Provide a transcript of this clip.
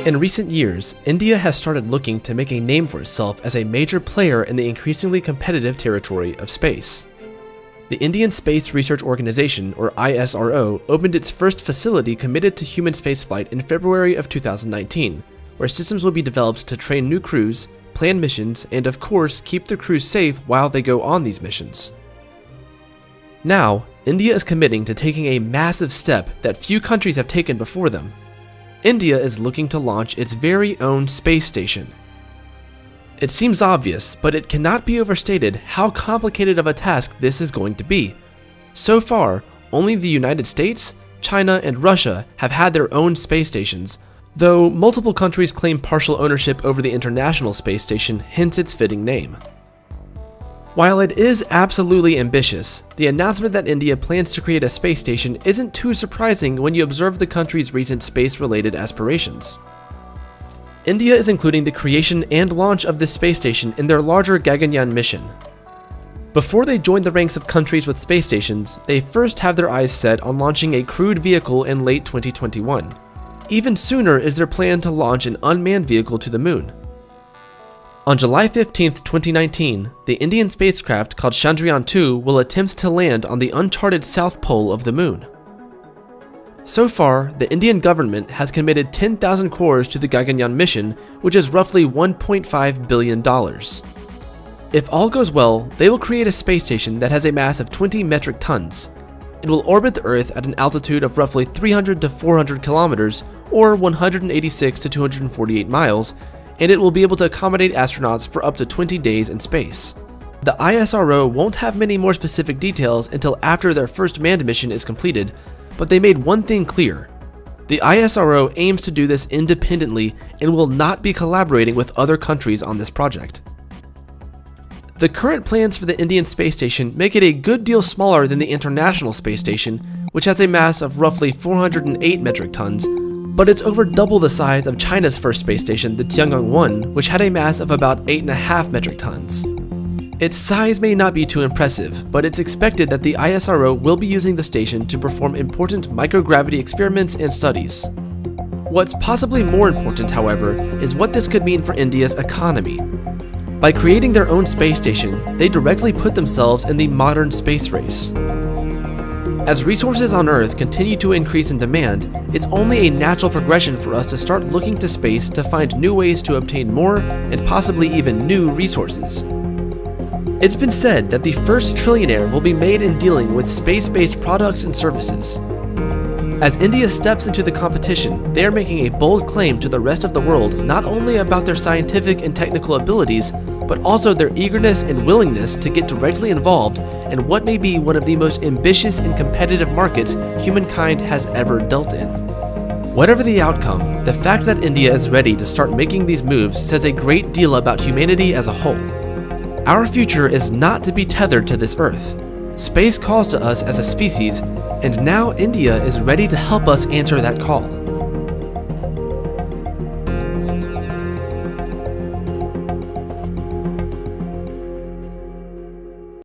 In recent years, India has started looking to make a name for itself as a major player in the increasingly competitive territory of space. The Indian Space Research Organization, or ISRO, opened its first facility committed to human spaceflight in February of 2019, where systems will be developed to train new crews, plan missions, and of course, keep the crews safe while they go on these missions. Now, India is committing to taking a massive step that few countries have taken before them. India is looking to launch its very own space station. It seems obvious, but it cannot be overstated how complicated of a task this is going to be. So far, only the United States, China, and Russia have had their own space stations, though multiple countries claim partial ownership over the International Space Station, hence its fitting name. While it is absolutely ambitious, the announcement that India plans to create a space station isn't too surprising when you observe the country's recent space-related aspirations. India is including the creation and launch of this space station in their larger Gaganyaan mission. Before they join the ranks of countries with space stations, they first have their eyes set on launching a crewed vehicle in late 2021. Even sooner is their plan to launch an unmanned vehicle to the moon. On July 15, 2019, the Indian spacecraft called Chandrayaan-2 will attempt to land on the uncharted south pole of the moon. So far, the Indian government has committed 10,000 crores to the Gaganyaan mission, which is roughly $1.5 billion. If all goes well, they will create a space station that has a mass of 20 metric tons. It will orbit the Earth at an altitude of roughly 300 to 400 kilometers, or 186 to 248 miles, and it will be able to accommodate astronauts for up to 20 days in space. The ISRO won't have many more specific details until after their first manned mission is completed, but they made one thing clear. The ISRO aims to do this independently and will not be collaborating with other countries on this project. The current plans for the Indian space station make it a good deal smaller than the International Space Station, which has a mass of roughly 408 metric tons, but it's over double the size of China's first space station, the Tiangong-1, which had a mass of about 8.5 metric tons. Its size may not be too impressive, but it's expected that the ISRO will be using the station to perform important microgravity experiments and studies. What's possibly more important, however, is what this could mean for India's economy. By creating their own space station, they directly put themselves in the modern space race. As resources on Earth continue to increase in demand, it's only a natural progression for us to start looking to space to find new ways to obtain more and possibly even new resources. It's been said that the first trillionaire will be made in dealing with space-based products and services. As India steps into the competition, they are making a bold claim to the rest of the world not only about their scientific and technical abilities, but also their eagerness and willingness to get directly involved in what may be one of the most ambitious and competitive markets humankind has ever dealt in. Whatever the outcome, the fact that India is ready to start making these moves says a great deal about humanity as a whole. Our future is not to be tethered to this Earth. Space calls to us as a species, and now India is ready to help us answer that call.